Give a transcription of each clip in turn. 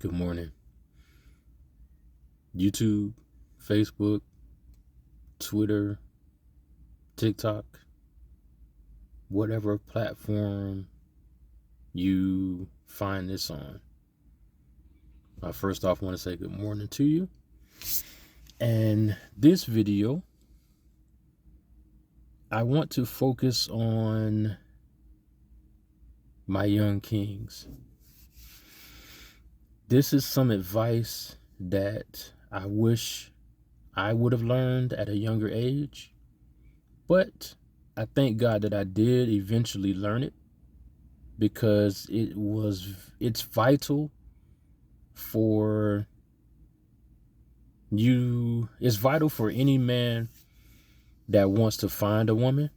Good morning. YouTube, Facebook, Twitter, TikTok, whatever platform you find this on. First off, I want to say good morning to you. And this video, I want to focus on my young kings. This is some advice that I wish I would have learned at a younger age, but I thank God that I did eventually learn it because it's vital for you. It's vital for any man that wants to find a woman.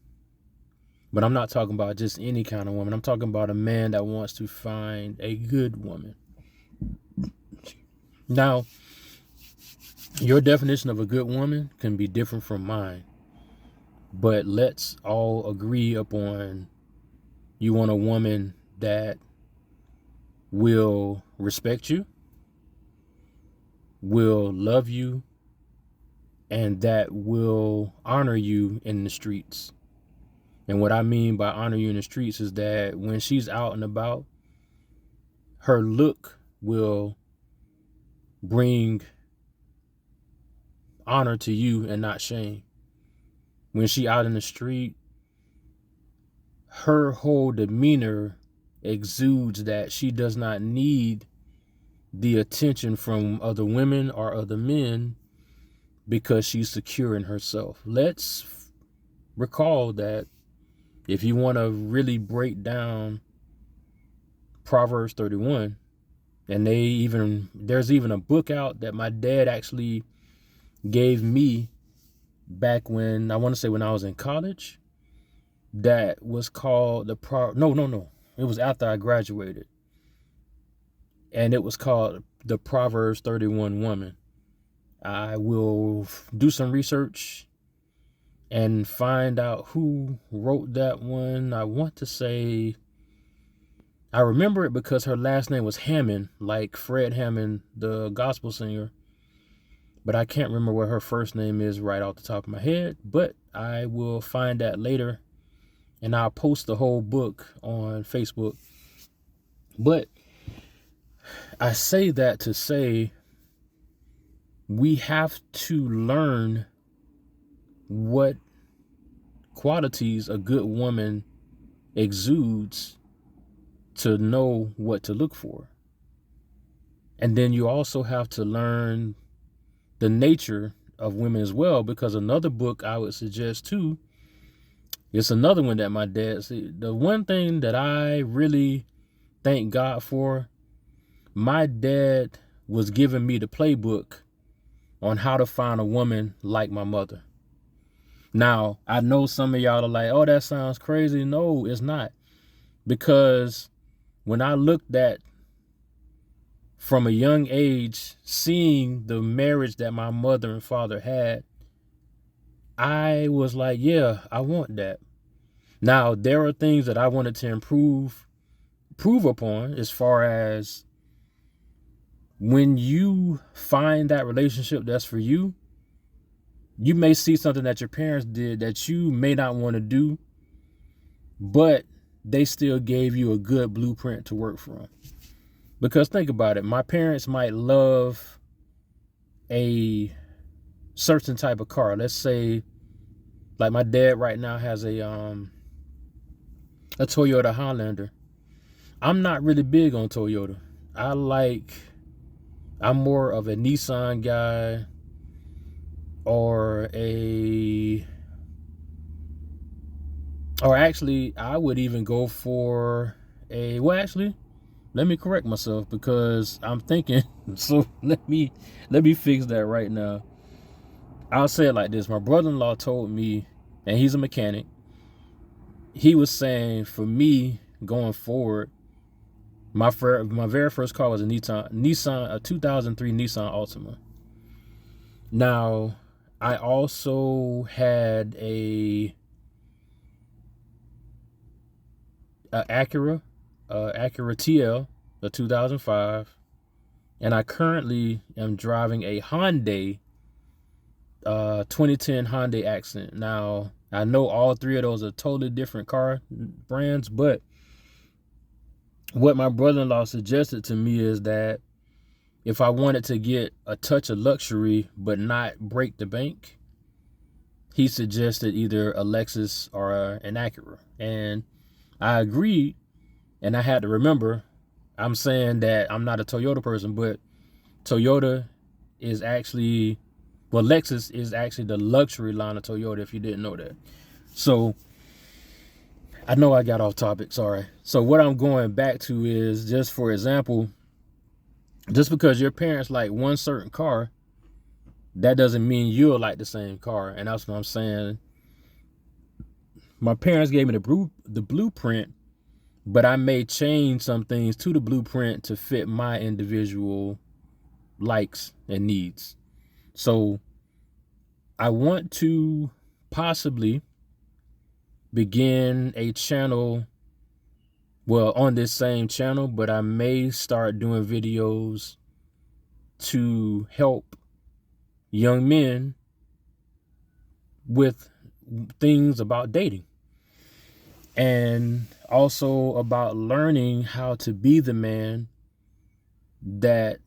But I'm not talking about just any kind of woman. I'm talking about a man that wants to find a good woman. Now, your definition of a good woman can be different from mine. But let's all agree upon you want a woman that will respect you, will love you, and that will honor you in the streets. And what I mean by honor you in the streets is that when she's out and about, her look will bring honor to you and not shame. When she out in the street, her whole demeanor exudes that she does not need the attention from other women or other men because she's secure in herself. Let's recall that if you want to really break down Proverbs 31, and there's even a book out that my dad actually gave me back when I was in college, that was called it was after I graduated, and it was called the Proverbs 31 Woman. I will do some research and find out who wrote that one. I remember it because her last name was Hammond, like Fred Hammond, the gospel singer. But I can't remember what her first name is right off the top of my head. But I will find that later, and I'll post the whole book on Facebook. But I say that to say we have to learn what qualities a good woman exudes to know what to look for. And then you also have to learn the nature of women as well, because another book I would suggest too, it's another one that my dad said. The one thing that I really thank God for, my dad was giving me the playbook on how to find a woman like my mother. Now, I know some of y'all are like, oh, that sounds crazy. No, it's not. Because when I looked at, from a young age, seeing the marriage that my mother and father had, I was like, yeah, I want that. Now, there are things that I wanted to improve upon, as far as when you find that relationship that's for you, you may see something that your parents did that you may not want to do, but they still gave you a good blueprint to work from. Because think about it, my parents might love a certain type of car. Let's say, like my dad right now has a Toyota Highlander. I'm not really big on Toyota. I'm more of a Nissan guy, or actually I would even go for let me correct myself, because I'm thinking, so let me fix that right now. I'll say it like this. My brother-in-law told me, and he's a mechanic, he was saying for me going forward, my very first car was a 2003 Nissan Altima. Now, I also had a Acura TL, a 2005. And I currently am driving a Hyundai 2010 Hyundai Accent. Now, I know all three of those are totally different car brands, but what my brother-in-law suggested to me is that if I wanted to get a touch of luxury but not break the bank, he suggested either a Lexus or an Acura. And I agreed, and I had to remember, I'm saying that I'm not a Toyota person, but Toyota is actually, well, Lexus is actually the luxury line of Toyota, if you didn't know that. So I know I got off topic, sorry. So what I'm going back to is, just for example, just because your parents like one certain car, that doesn't mean you'll like the same car. And that's what I'm saying. My parents gave me the blueprint, but I may change some things to the blueprint to fit my individual likes and needs. So I want to possibly begin a channel, well, on this same channel, but I may start doing videos to help young men with things about dating, and also about learning how to be the man that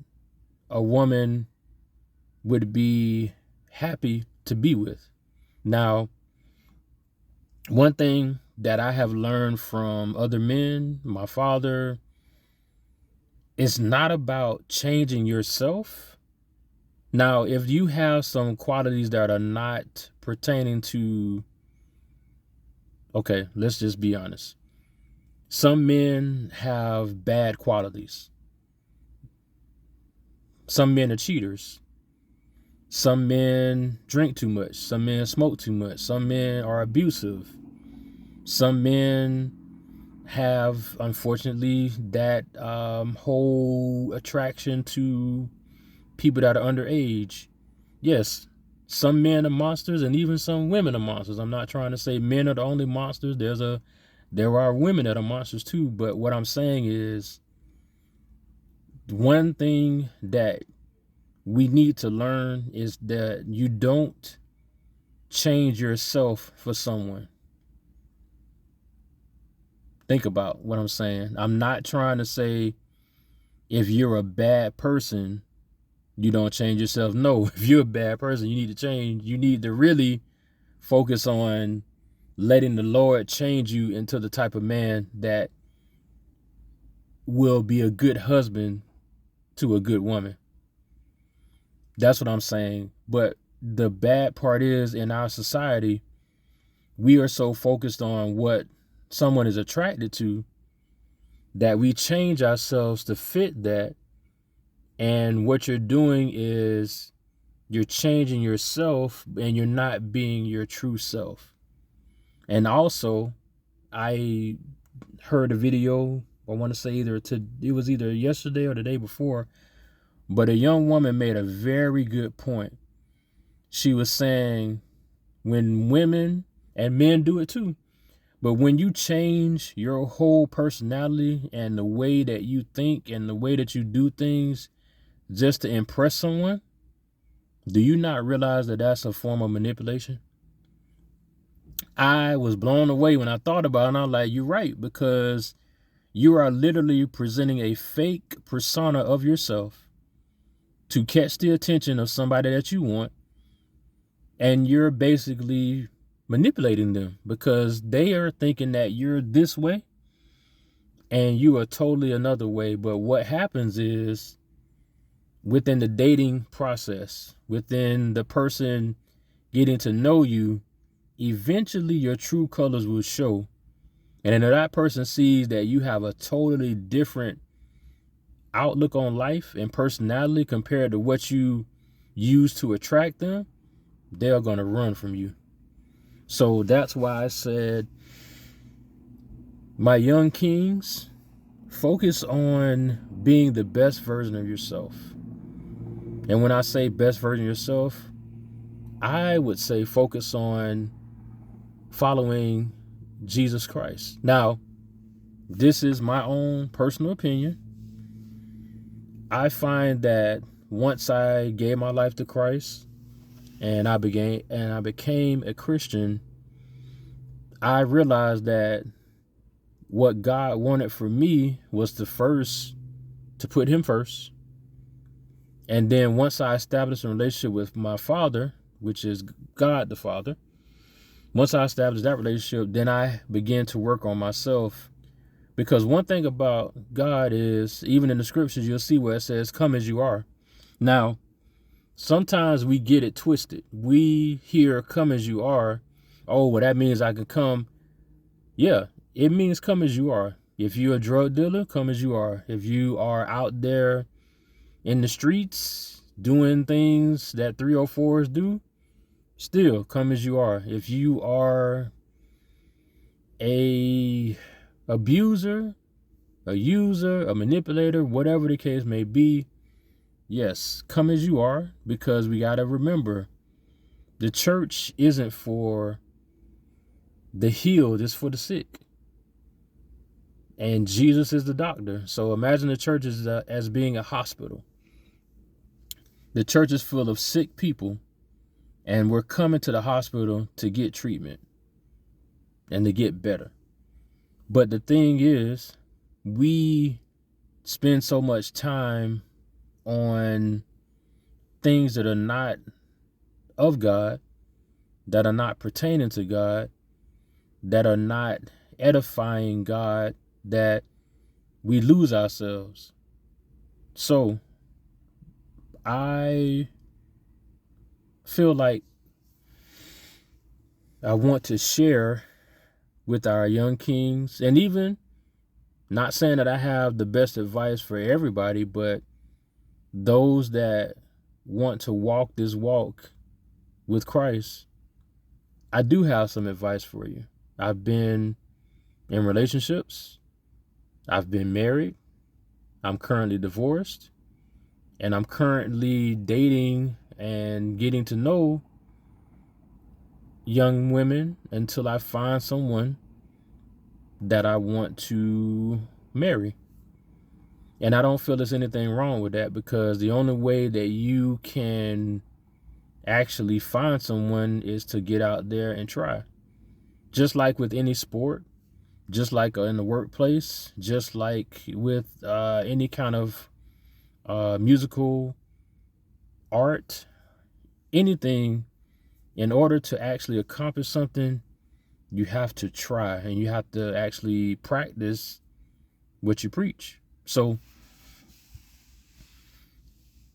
a woman would be happy to be with. Now, one thing that I have learned from other men, my father, it's not about changing yourself. Now, if you have some qualities that are not pertaining to, okay, let's just be honest. Some men have bad qualities. Some men are cheaters. Some men drink too much. Some men smoke too much. Some men are abusive. Some men have, unfortunately, that whole attraction to people that are underage. Yes, some men are monsters, and even some women are monsters. I'm not trying to say men are the only monsters. There are women that are monsters too. But what I'm saying is, one thing that we need to learn is that you don't change yourself for someone. Think about what I'm saying. I'm not trying to say if you're a bad person, you don't change yourself. No, if you're a bad person, you need to change. You need to really focus on letting the Lord change you into the type of man that will be a good husband to a good woman. That's what I'm saying. But the bad part is, in our society, we are so focused on what someone is attracted to that we change ourselves to fit that. And what you're doing is you're changing yourself and you're not being your true self. And also, I heard a video, I want to say it was either yesterday or the day before, but a young woman made a very good point. She was saying, when women and men do it too, but when you change your whole personality and the way that you think and the way that you do things just to impress someone, do you not realize that that's a form of manipulation? I was blown away when I thought about it, and I'm like, you're right, because you are literally presenting a fake persona of yourself to catch the attention of somebody that you want, and you're basically manipulating them because they are thinking that you're this way and you are totally another way. But what happens is, within the dating process, within the person getting to know you, eventually your true colors will show. And if that person sees that you have a totally different outlook on life and personality compared to what you use to attract them, they're going to run from you. So that's why I said, my young kings, focus on being the best version of yourself. And when I say best version of yourself, I would say focus on following Jesus Christ. Now, this is my own personal opinion. I find that once I gave my life to Christ and I became a Christian, I realized that what God wanted for me was to put him first. And then once I established a relationship with my Father, which is God the Father, once I established that relationship, then I began to work on myself. Because one thing about God is, even in the scriptures, you'll see where it says, come as you are. Now, sometimes we get it twisted. We hear come as you are. Oh, well, that means I can come. Yeah, it means come as you are. If you're a drug dealer, come as you are. If you are out there in the streets doing things that 304s do, still come as you are. If you are a abuser, a user, a manipulator, whatever the case may be, yes, come as you are, because we got to remember the church isn't for the healed, it's for the sick. And Jesus is the doctor. So imagine the church as being a hospital. The church is full of sick people, and we're coming to the hospital to get treatment and to get better. But the thing is, we spend so much time on things that are not of God, that are not pertaining to God, that are not edifying God, that we lose ourselves. So I feel like I want to share with our young kings, and even not saying that I have the best advice for everybody, but those that want to walk this walk with Christ, I do have some advice for you. I've been in relationships. I've been married. I'm currently divorced. And I'm currently dating and getting to know young women until I find someone that I want to marry. And I don't feel there's anything wrong with that, because the only way that you can actually find someone is to get out there and try. Just like with any sport, just like in the workplace, just like with any kind of musical art, anything, in order to actually accomplish something, you have to try and you have to actually practice what you preach. So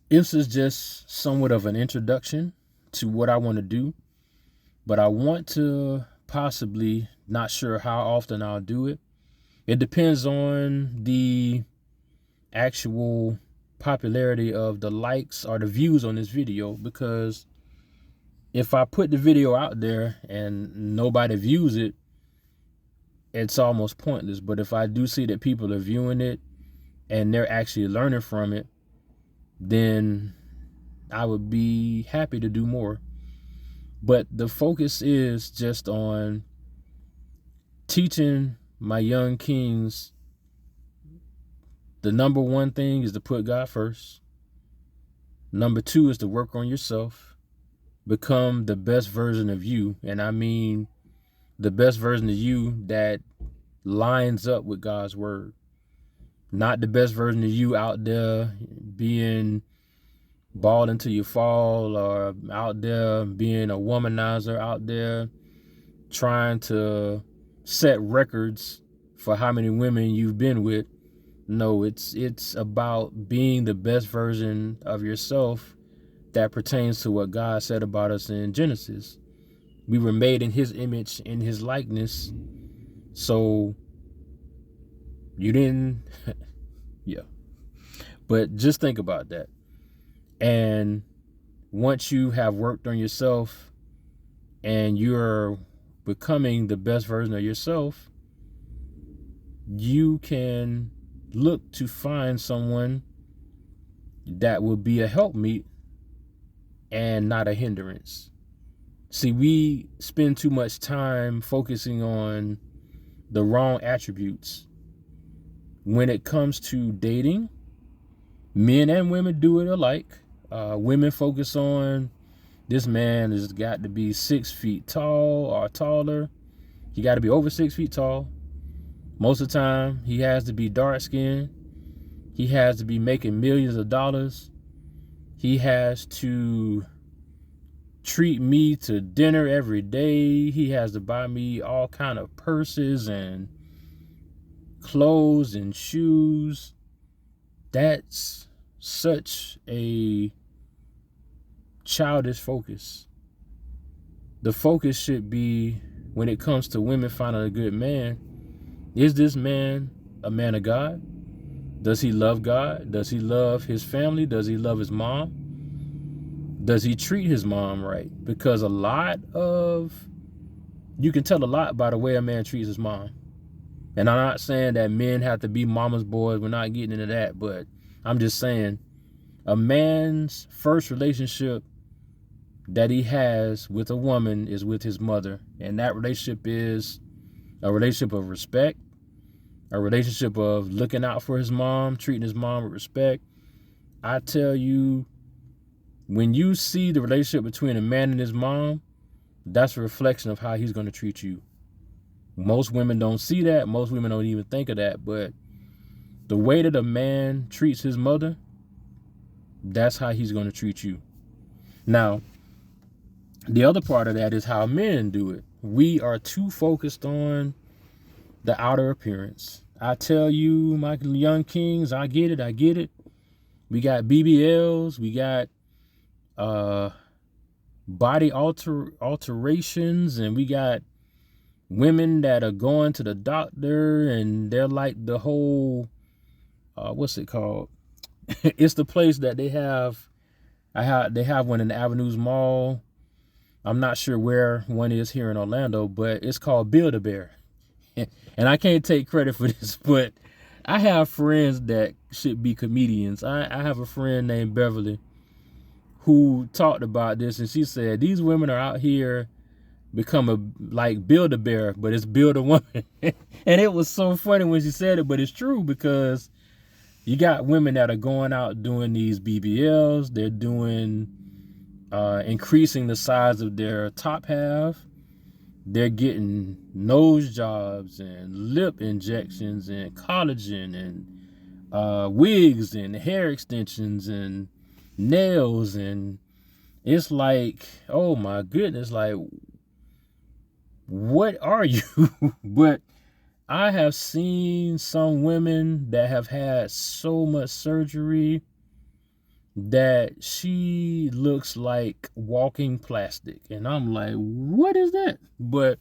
this is just somewhat of an introduction to what I want to do, but I want to possibly, not sure how often I'll do it. It depends on the actual popularity of the likes or the views on this video, because if I put the video out there and nobody views it, it's almost pointless. But if I do see that people are viewing it and they're actually learning from it, then I would be happy to do more. But the focus is just on teaching my young kings. The number one thing is to put God first. Number two is to work on yourself. Become the best version of you. And I mean the best version of you that lines up with God's word. Not the best version of you out there being bald until you fall, or out there being a womanizer, out there trying to set records for how many women you've been with. No, it's about being the best version of yourself that pertains to what God said about us in Genesis. We were made in his image, in his likeness. So you didn't, yeah. But just think about that. And once you have worked on yourself and you're becoming the best version of yourself, you can look to find someone that will be a helpmeet and not a hindrance. See, we spend too much time focusing on the wrong attributes. When it comes to dating, Men and women do it alike. Women focus on this man has got to be 6 feet tall or taller. He got to be over 6 feet tall. Most of the time, he has to be dark skinned. He has to be making millions of dollars. He has to treat me to dinner every day. He has to buy me all kind of purses and clothes and shoes. That's such a childish focus. The focus should be, when it comes to women finding a good man, is this man a man of God? Does he love God? Does he love his family? Does he love his mom? Does he treat his mom right? Because you can tell a lot by the way a man treats his mom. And I'm not saying that men have to be mama's boys. We're not getting into that. But I'm just saying a man's first relationship that he has with a woman is with his mother. And that relationship is a relationship of respect, a relationship of looking out for his mom, treating his mom with respect. I tell you, when you see the relationship between a man and his mom, that's a reflection of how he's going to treat you. Most women don't see that. Most women don't even think of that. But the way that a man treats his mother, that's how he's going to treat you. Now, the other part of that is how men do it. We are too focused on the outer appearance. I tell you, my young kings, I get it. We got BBLs, we got body alterations, and we got women that are going to the doctor and they're like the whole what's it called? It's the place that they have one in the Avenues Mall. I'm not sure where one is here in Orlando, but it's called Build-A-Bear. And I can't take credit for this, but I have friends that should be comedians. I have a friend named Beverly who talked about this, and she said these women are out here like Build-A-Bear, but it's Build-A-Woman. And it was so funny when she said it, but it's true, because you got women that are going out doing these BBLs. They're doing increasing the size of their top half. They're getting nose jobs and lip injections and collagen and wigs and hair extensions and nails. And it's like, oh my goodness, like, what are you? But I have seen some women that have had so much surgery that she looks like walking plastic. And I'm like, what is that? But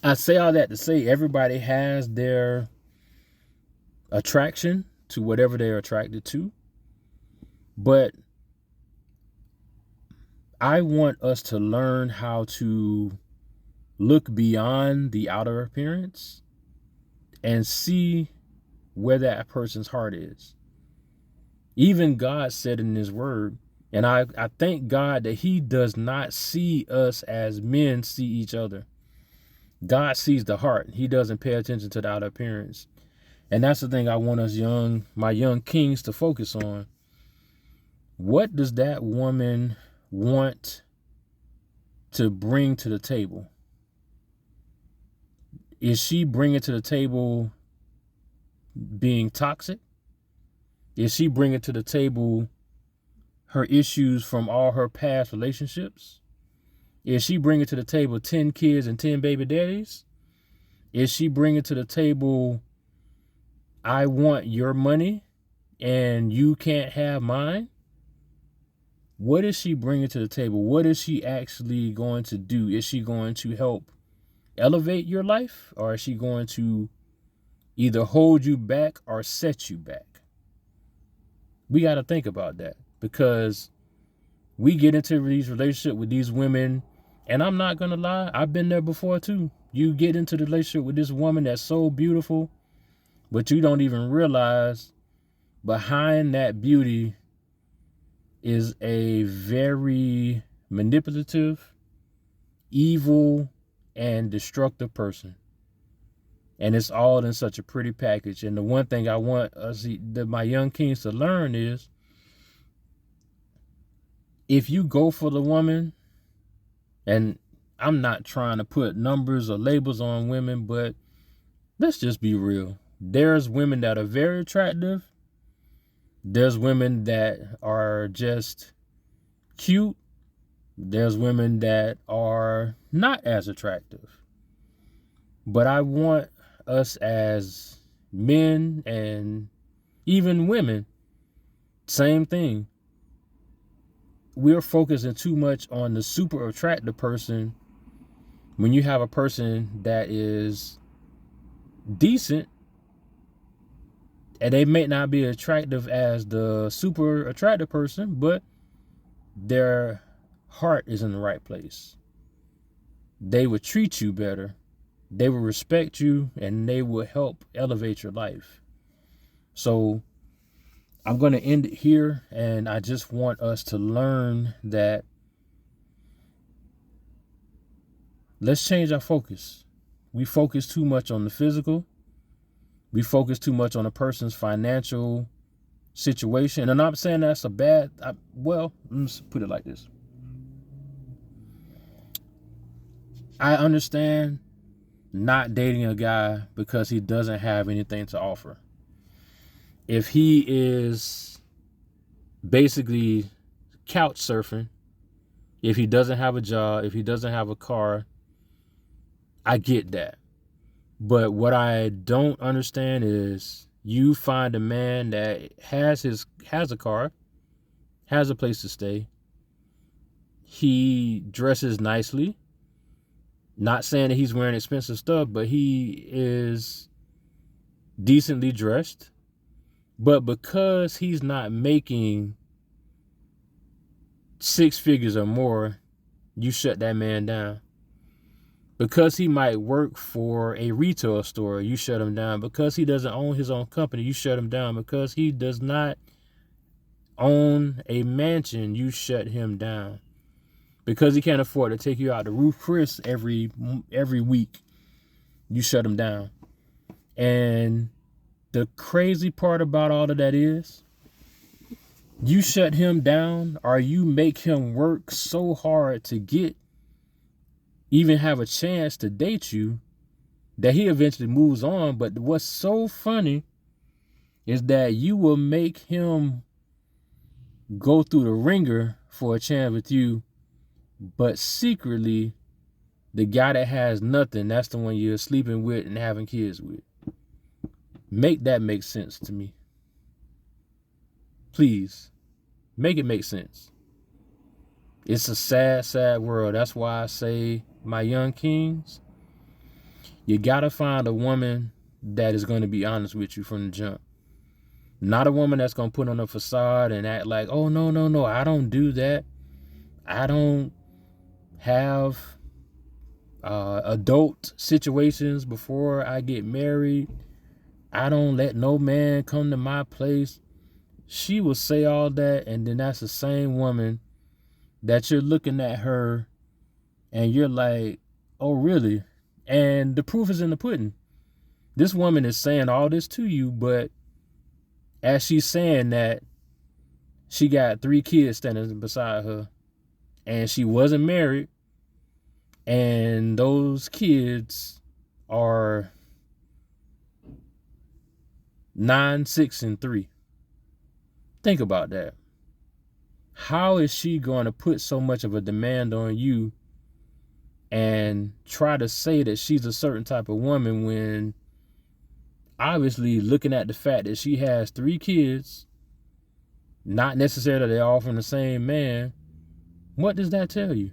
I say all that to say everybody has their attraction to whatever they're attracted to. But I want us to learn how to look beyond the outer appearance and see where that person's heart is. Even God said in his word, and I thank God that he does not see us as men see each other. God sees the heart. He doesn't pay attention to the outer appearance. And that's the thing I want us my young kings to focus on. What does that woman want to bring to the table? Is she bringing to the table being toxic? Is she bringing to the table her issues from all her past relationships? Is she bringing to the table 10 kids and 10 baby daddies? Is she bringing to the table, I want your money and you can't have mine? What is she bringing to the table? What is she actually going to do? Is she going to help elevate your life, or is she going to either hold you back or set you back? We got to think about that, because we get into these relationships with these women, and I'm not going to lie, I've been there before too. You get into the relationship with this woman that's so beautiful, but you don't even realize behind that beauty is a very manipulative, evil, and destructive person. And it's all in such a pretty package. And the one thing I want my young kings to learn is, if you go for the woman, and I'm not trying to put numbers or labels on women, but let's just be real. There's women that are very attractive. There's women that are just cute. There's women that are not as attractive. But I want us as men and even women, same thing. We're focusing too much on the super attractive person when you have a person that is decent, and they may not be attractive as the super attractive person, but their heart is in the right place. They would treat you better. They will respect you, and they will help elevate your life. So I'm going to end it here, and I just want us to learn that let's change our focus. We focus too much on the physical. We focus too much on a person's financial situation. And I'm not saying that's a bad, let's put it like this. I understand not dating a guy because he doesn't have anything to offer. If he is basically couch surfing, if he doesn't have a job, if he doesn't have a car, I get that. But what I don't understand is, you find a man that has a car, has a place to stay. He dresses nicely. Not saying that he's wearing expensive stuff, but he is decently dressed. But because he's not making 6 figures or more, you shut that man down. Because he might work for a retail store, you shut him down. Because he doesn't own his own company, you shut him down. Because he does not own a mansion, you shut him down. Because he can't afford to take you out to Ruth Chris every week, you shut him down. And the crazy part about all of that is, you shut him down, or you make him work so hard to even have a chance to date you, that he eventually moves on. But what's so funny is that you will make him go through the ringer for a chance with you, but secretly, the guy that has nothing, that's the one you're sleeping with and having kids with. Make that make sense to me. Please, make it make sense. It's a sad, sad world. That's why I say, my young kings, you gotta find a woman that is going to be honest with you from the jump. Not a woman that's going to put on a facade and act like, oh, no, I don't do that. I don't have adult situations before I get married. I don't let no man come to my place. She will say all that, and then that's the same woman that you're looking at her and you're like, oh, really? And the proof is in the pudding. This woman is saying all this to you, but as she's saying that, she got 3 kids standing beside her, and she wasn't married, and those kids are 9, 6, and 3. Think about that. How is she going to put so much of a demand on you and try to say that she's a certain type of woman, when obviously, looking at the fact that she has 3 kids, not necessarily they're all from the same man, what does that tell you?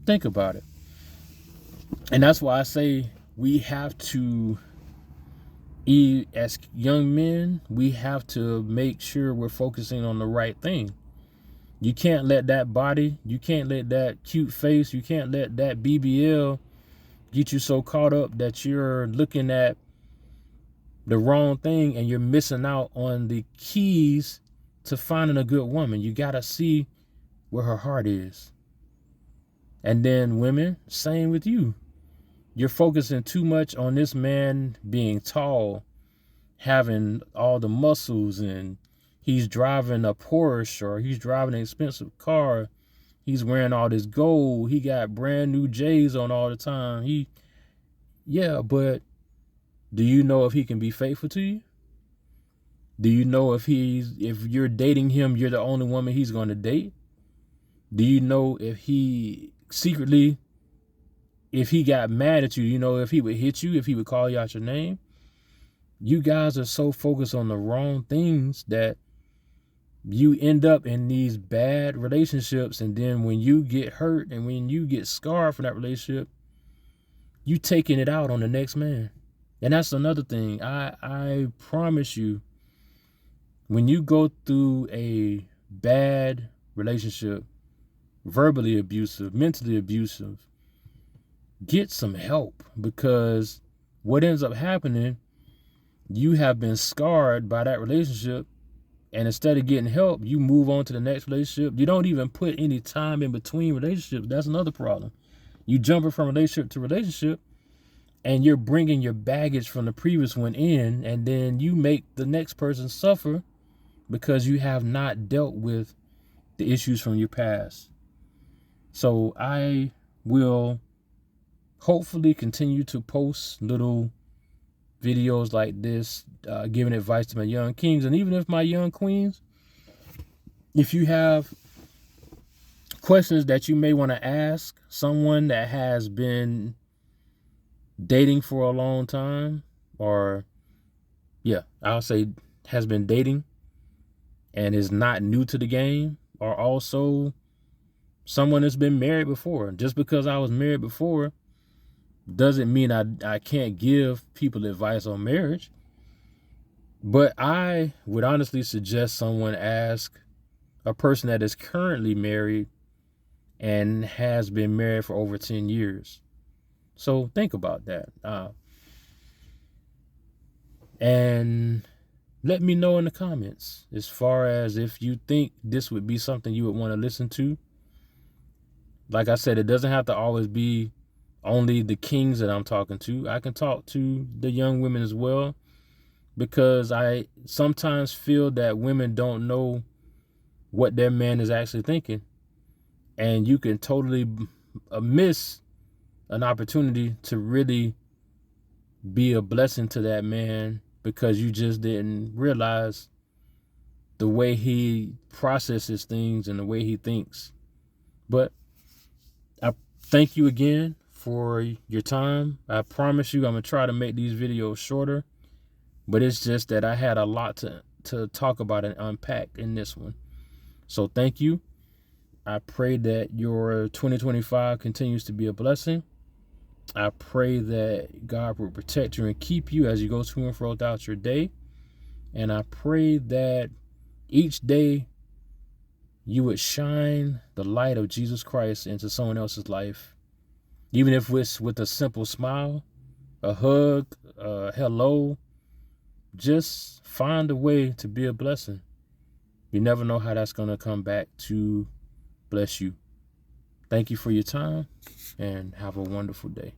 Think about it. And that's why I say, we have to, as young men, we have to make sure we're focusing on the right thing. You can't let that body, you can't let that cute face, you can't let that BBL get you so caught up that you're looking at the wrong thing and you're missing out on the keys to finding a good woman. You got to see where her heart is. And then women, same with you. You're focusing too much on this man being tall, having all the muscles, and he's driving a Porsche or he's driving an expensive car. He's wearing all this gold. He got brand new J's on all the time. Yeah, but do you know if he can be faithful to you? Do you know if you're dating him, you're the only woman he's going to date? Do you know if he secretly, if he got mad at you, you know, if he would hit you, if he would call you out your name? You guys are so focused on the wrong things that you end up in these bad relationships. And then when you get hurt and when you get scarred from that relationship, you taking it out on the next man. And that's another thing. I promise you, when you go through a bad relationship, verbally abusive, mentally abusive, get some help, because what ends up happening, you have been scarred by that relationship, and instead of getting help, you move on to the next relationship. You don't even put any time in between relationships. That's another problem. You jumping from relationship to relationship, and you're bringing your baggage from the previous one in, and then you make the next person suffer because you have not dealt with the issues from your past. So I will hopefully continue to post little videos like this, giving advice to my young kings. And even if my young queens, if you have questions that you may want to ask someone that has been dating for a long time, or I'll say has been dating and is not new to the game, or also someone that's been married before. Just because I was married before doesn't mean I can't give people advice on marriage. But I would honestly suggest someone ask a person that is currently married and has been married for over 10 years. So think about that. And let me know in the comments as far as if you think this would be something you would want to listen to. Like I said, it doesn't have to always be only the kings that I'm talking to. I can talk to the young women as well, because I sometimes feel that women don't know what their man is actually thinking. And you can totally miss an opportunity to really be a blessing to that man because you just didn't realize the way he processes things and the way he thinks. But I thank you again for your time. I promise you I'm going to try to make these videos shorter, but it's just that I had a lot to talk about and unpack in this one. So thank you. I pray that your 2025 continues to be a blessing. I pray that God will protect you and keep you as you go to and fro throughout your day. And I pray that each day you would shine the light of Jesus Christ into someone else's life. Even if it's with a simple smile, a hug, a hello, just find a way to be a blessing. You never know how that's going to come back to bless you. Thank you for your time and have a wonderful day.